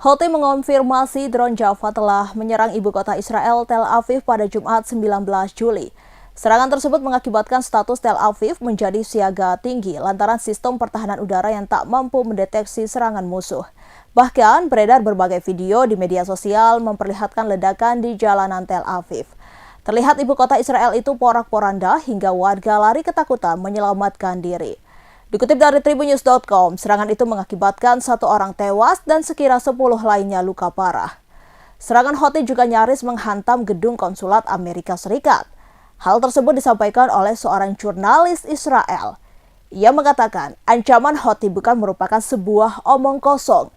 Houthi mengonfirmasi drone Java telah menyerang ibu kota Israel, Tel Aviv pada Jumat 19 Juli. Serangan tersebut mengakibatkan status Tel Aviv menjadi siaga tinggi lantaran sistem pertahanan udara yang tak mampu mendeteksi serangan musuh. Bahkan beredar berbagai video di media sosial memperlihatkan ledakan di jalanan Tel Aviv. Terlihat ibu kota Israel itu porak-poranda hingga warga lari ketakutan menyelamatkan diri. Dikutip dari Tribunnews.com, serangan itu mengakibatkan 1 orang tewas dan sekira 10 lainnya luka parah. Serangan Houthi juga nyaris menghantam gedung konsulat Amerika Serikat. Hal tersebut disampaikan oleh seorang jurnalis Israel. Ia mengatakan ancaman Houthi bukan merupakan sebuah omong kosong,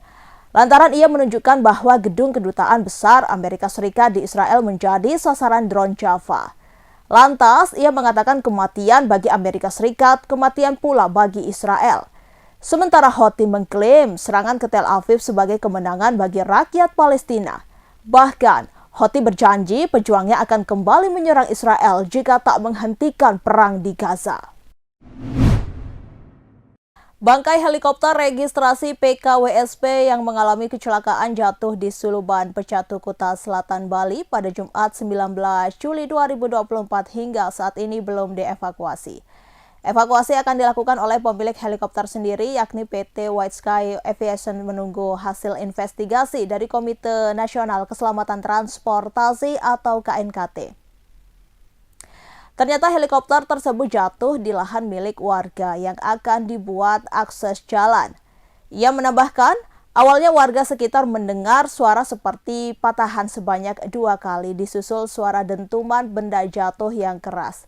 lantaran ia menunjukkan bahwa gedung kedutaan besar Amerika Serikat di Israel menjadi sasaran drone Java. Lantas, ia mengatakan kematian bagi Amerika Serikat, kematian pula bagi Israel. Sementara Houthi mengklaim serangan ke Tel Aviv sebagai kemenangan bagi rakyat Palestina. Bahkan, Houthi berjanji pejuangnya akan kembali menyerang Israel jika tak menghentikan perang di Gaza. Bangkai helikopter registrasi PKWSP yang mengalami kecelakaan jatuh di Suluban, Pecatu, Kuta Selatan, Bali pada Jumat 19 Juli 2024 hingga saat ini belum dievakuasi. Evakuasi akan dilakukan oleh pemilik helikopter sendiri yakni PT White Sky Aviation menunggu hasil investigasi dari Komite Nasional Keselamatan Transportasi atau KNKT. Ternyata helikopter tersebut jatuh di lahan milik warga yang akan dibuat akses jalan. Ia menambahkan, awalnya warga sekitar mendengar suara seperti patahan sebanyak 2 kali disusul suara dentuman benda jatuh yang keras.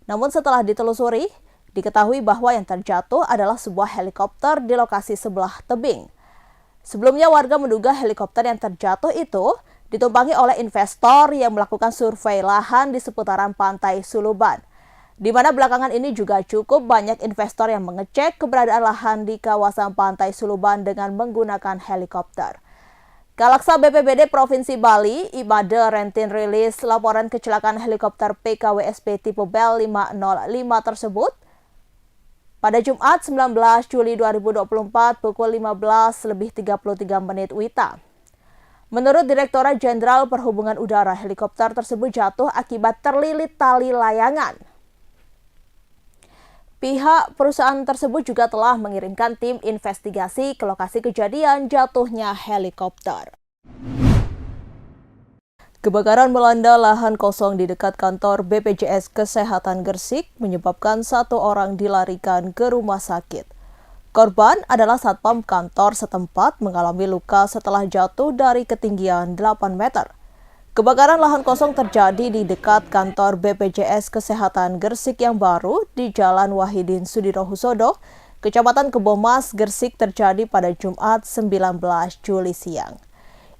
Namun setelah ditelusuri, diketahui bahwa yang terjatuh adalah sebuah helikopter di lokasi sebelah tebing. Sebelumnya warga menduga helikopter yang terjatuh itu ditumpangi oleh investor yang melakukan survei lahan di seputaran pantai Suluban, di mana belakangan ini juga cukup banyak investor yang mengecek keberadaan lahan di kawasan pantai Suluban dengan menggunakan helikopter. Kalaksa BPBD Provinsi Bali, Imade Rentin rilis laporan kecelakaan helikopter PKWSP tipe Bell 505 tersebut pada Jumat 19 Juli 2024 pukul 15.33 WITA. Menurut Direktorat Jenderal Perhubungan Udara, helikopter tersebut jatuh akibat terlilit tali layangan. Pihak perusahaan tersebut juga telah mengirimkan tim investigasi ke lokasi kejadian jatuhnya helikopter. Kebakaran melanda lahan kosong di dekat kantor BPJS Kesehatan Gresik menyebabkan 1 orang dilarikan ke rumah sakit. Korban adalah satpam kantor setempat mengalami luka setelah jatuh dari ketinggian 8 meter. Kebakaran lahan kosong terjadi di dekat kantor BPJS Kesehatan Gresik yang baru di Jalan Wahidin Sudirohusodo, Kecamatan Kebomas, Gresik terjadi pada Jumat 19 Juli siang.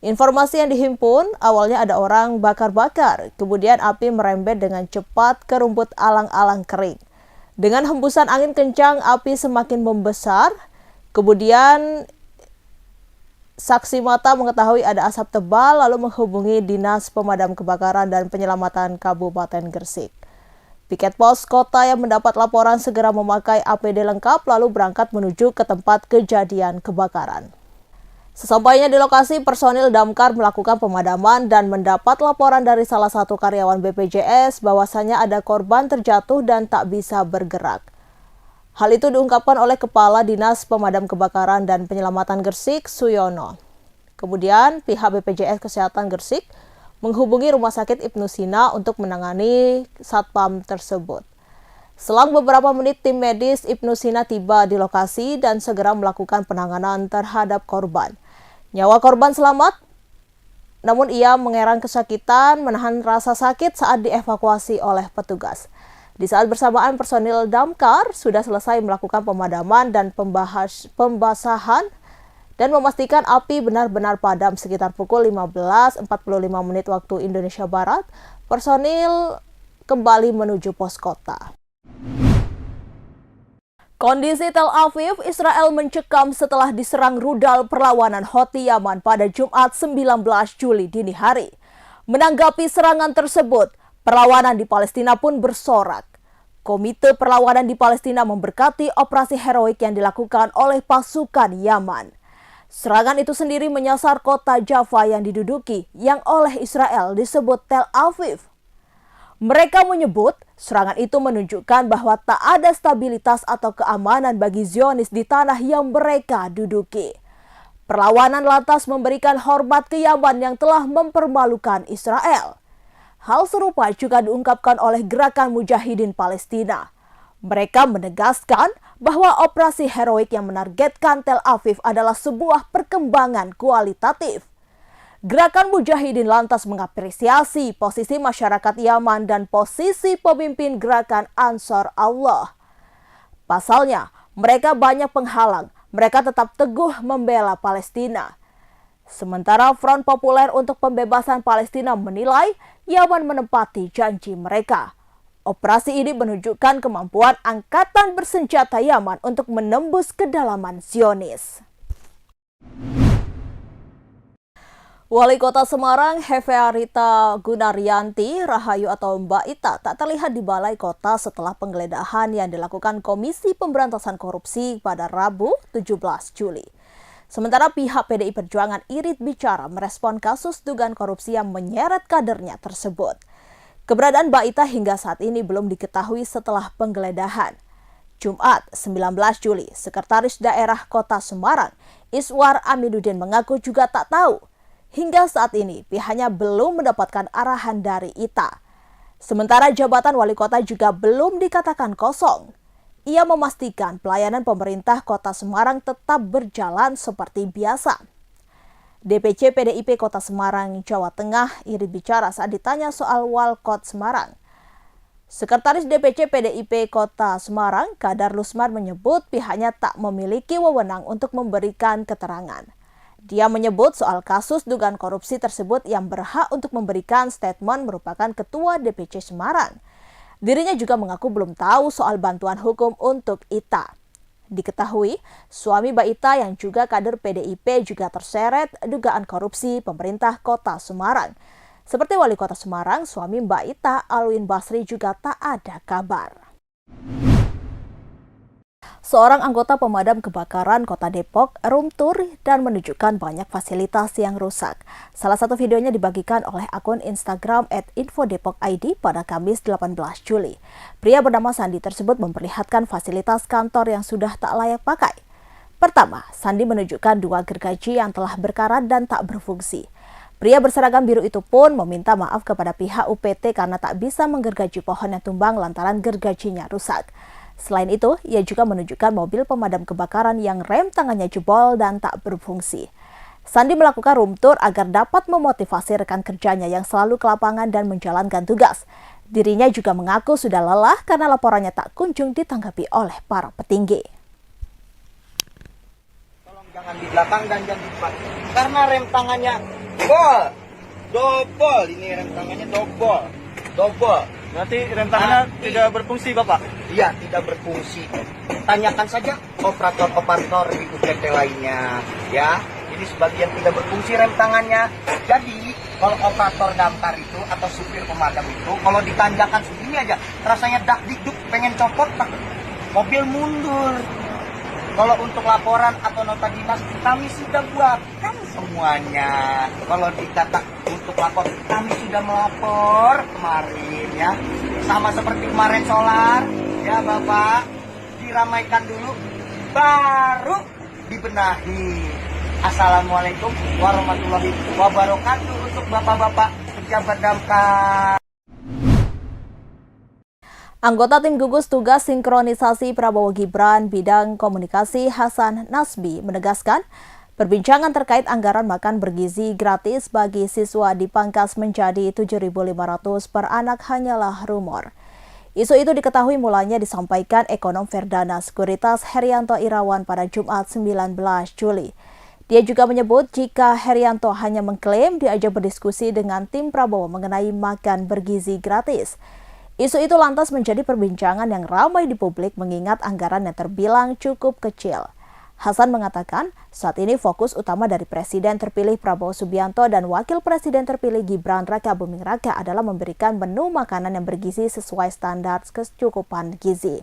Informasi yang dihimpun, awalnya ada orang bakar-bakar, kemudian api merembet dengan cepat ke rumput alang-alang kering. Dengan hembusan angin kencang, api semakin membesar. Kemudian saksi mata mengetahui ada asap tebal lalu menghubungi Dinas Pemadam Kebakaran dan Penyelamatan Kabupaten Gresik. Piket pos kota yang mendapat laporan segera memakai APD lengkap lalu berangkat menuju ke tempat kejadian kebakaran. Sesampainya di lokasi, personil damkar melakukan pemadaman dan mendapat laporan dari salah satu karyawan BPJS bahwasanya ada korban terjatuh dan tak bisa bergerak. Hal itu diungkapkan oleh Kepala Dinas Pemadam Kebakaran dan Penyelamatan Gresik, Suyono. Kemudian pihak BPJS Kesehatan Gresik menghubungi Rumah Sakit Ibnu Sina untuk menangani satpam tersebut. Selang beberapa menit, tim medis Ibnu Sina tiba di lokasi dan segera melakukan penanganan terhadap korban. Nyawa korban selamat, namun ia mengerang kesakitan, menahan rasa sakit saat dievakuasi oleh petugas. Di saat bersamaan, personil damkar sudah selesai melakukan pemadaman dan pembasahan dan memastikan api benar-benar padam sekitar pukul 15.45 waktu Indonesia Barat. Personil kembali menuju pos kota. Kondisi Tel Aviv, Israel mencekam setelah diserang rudal perlawanan Houthi Yaman pada Jumat 19 Juli dini hari. Menanggapi serangan tersebut, perlawanan di Palestina pun bersorak. Komite Perlawanan di Palestina memberkati operasi heroik yang dilakukan oleh pasukan Yaman. Serangan itu sendiri menyasar kota Jaffa yang diduduki, yang oleh Israel disebut Tel Aviv. Mereka menyebut serangan itu menunjukkan bahwa tak ada stabilitas atau keamanan bagi Zionis di tanah yang mereka duduki. Perlawanan lantas memberikan hormat ke Yaman yang telah mempermalukan Israel. Hal serupa juga diungkapkan oleh Gerakan Mujahidin Palestina. Mereka menegaskan bahwa operasi heroik yang menargetkan Tel Aviv adalah sebuah perkembangan kualitatif. Gerakan Mujahidin lantas mengapresiasi posisi masyarakat Yaman dan posisi pemimpin gerakan Ansar Allah. Pasalnya, mereka banyak penghalang, mereka tetap teguh membela Palestina. Sementara Front Populer untuk Pembebasan Palestina menilai Yaman menepati janji mereka. Operasi ini menunjukkan kemampuan angkatan bersenjata Yaman untuk menembus kedalaman Zionis. Wali Kota Semarang, Hefearita Gunaryanti Rahayu atau Mbak Ita tak terlihat di Balai Kota setelah penggeledahan yang dilakukan Komisi Pemberantasan Korupsi pada Rabu 17 Juli. Sementara pihak PDI Perjuangan Irit Bicara merespon kasus dugaan korupsi yang menyeret kadernya tersebut. Keberadaan Mbak Ita hingga saat ini belum diketahui setelah penggeledahan. Jumat 19 Juli, Sekretaris Daerah Kota Semarang, Iswar Amiduddin mengaku juga tak tahu. Hingga saat ini, pihaknya belum mendapatkan arahan dari Ita. Sementara jabatan wali kota juga belum dikatakan kosong. Ia memastikan pelayanan pemerintah Kota Semarang tetap berjalan seperti biasa. DPC PDIP Kota Semarang, Jawa Tengah, Irit bicara saat ditanya soal Walkot Semarang. Sekretaris DPC PDIP Kota Semarang, Kadar Lusman menyebut pihaknya tak memiliki wewenang untuk memberikan keterangan. Dia menyebut soal kasus dugaan korupsi tersebut yang berhak untuk memberikan statement merupakan Ketua DPC Semarang. Dirinya juga mengaku belum tahu soal bantuan hukum untuk Ita. Diketahui, suami Mbak Ita yang juga kader PDIP juga terseret dugaan korupsi pemerintah Kota Semarang. Seperti Wali Kota Semarang, suami Mbak Ita, Alwin Basri juga tak ada kabar. Seorang anggota pemadam kebakaran Kota Depok room tour dan menunjukkan banyak fasilitas yang rusak. Salah satu videonya dibagikan oleh akun Instagram @infodepokid pada Kamis 18 Juli. Pria bernama Sandi tersebut memperlihatkan fasilitas kantor yang sudah tak layak pakai. Pertama, Sandi menunjukkan 2 gergaji yang telah berkarat dan tak berfungsi. Pria berseragam biru itu pun meminta maaf kepada pihak UPT karena tak bisa menggergaji pohon yang tumbang lantaran gergajinya rusak. Selain itu, ia juga menunjukkan mobil pemadam kebakaran yang rem tangannya jebol dan tak berfungsi. Sandi melakukan room tour agar dapat memotivasi rekan kerjanya yang selalu ke lapangan dan menjalankan tugas. Dirinya juga mengaku sudah lelah karena laporannya tak kunjung ditanggapi oleh para petinggi. Tolong jangan di belakang dan jangan di depan. Karena rem tangannya double. Ini rem tangannya double. Berarti rem tangannya tidak berfungsi, Bapak? Iya, tidak berfungsi. Tanyakan saja operator-operator di UPT lainnya, ya. Ini sebagian tidak berfungsi rem tangannya. Jadi, kalau operator damkar itu atau supir pemadam itu, kalau ditanjakan segini aja, rasanya dak-dikduk pengen copot, mobil mundur. Kalau untuk laporan atau nota dinas, kami sudah buatkan semuanya. Kalau dikata untuk lapor, kami sudah melapor kemarin ya. Sama seperti kemarin solar, ya Bapak, diramaikan dulu, baru dibenahi. Assalamualaikum warahmatullahi wabarakatuh untuk Bapak-Bapak pejabat damkar. Anggota tim gugus tugas sinkronisasi Prabowo Gibran bidang komunikasi Hasan Nasbi menegaskan perbincangan terkait anggaran makan bergizi gratis bagi siswa dipangkas menjadi 7.500 per anak hanyalah rumor. Isu itu diketahui mulanya disampaikan ekonom Verdana Sekuritas Herianto Irawan pada Jumat 19 Juli. Dia juga menyebut jika Herianto hanya mengklaim diajak berdiskusi dengan tim Prabowo mengenai makan bergizi gratis. Isu itu lantas menjadi perbincangan yang ramai di publik mengingat anggaran yang terbilang cukup kecil. Hasan mengatakan saat ini fokus utama dari Presiden terpilih Prabowo Subianto dan Wakil Presiden terpilih Gibran Raka Buming Raka adalah memberikan menu makanan yang bergizi sesuai standar kecukupan gizi.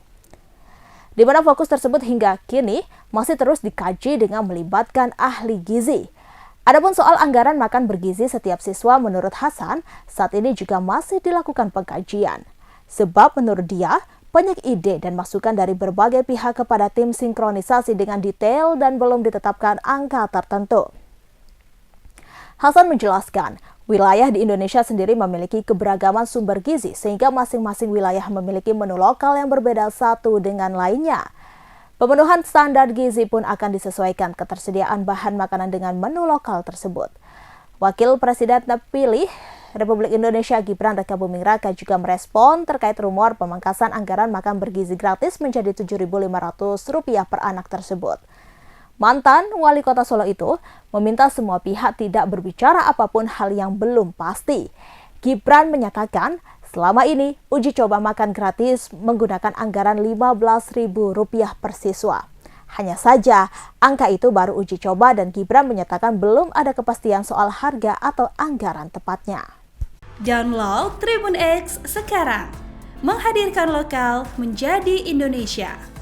di mana fokus tersebut hingga kini masih terus dikaji dengan melibatkan ahli gizi. Adapun soal anggaran makan bergizi setiap siswa menurut Hasan, saat ini juga masih dilakukan pengkajian. Sebab menurut dia, banyak ide dan masukan dari berbagai pihak kepada tim sinkronisasi dengan detail dan belum ditetapkan angka tertentu. Hasan menjelaskan, wilayah di Indonesia sendiri memiliki keberagaman sumber gizi sehingga masing-masing wilayah memiliki menu lokal yang berbeda satu dengan lainnya. Pemenuhan standar gizi pun akan disesuaikan ketersediaan bahan makanan dengan menu lokal tersebut. Wakil Presiden terpilih Republik Indonesia Gibran Rakabuming Raka juga merespon terkait rumor pemangkasan anggaran makan bergizi gratis menjadi Rp7.500 per anak tersebut. Mantan wali kota Solo itu meminta semua pihak tidak berbicara apapun hal yang belum pasti. Gibran menyatakan selama ini uji coba makan gratis menggunakan anggaran Rp15.000 per siswa. Hanya saja angka itu baru uji coba dan Gibran menyatakan belum ada kepastian soal harga atau anggaran tepatnya. Download Tribun X sekarang, menghadirkan lokal menjadi Indonesia.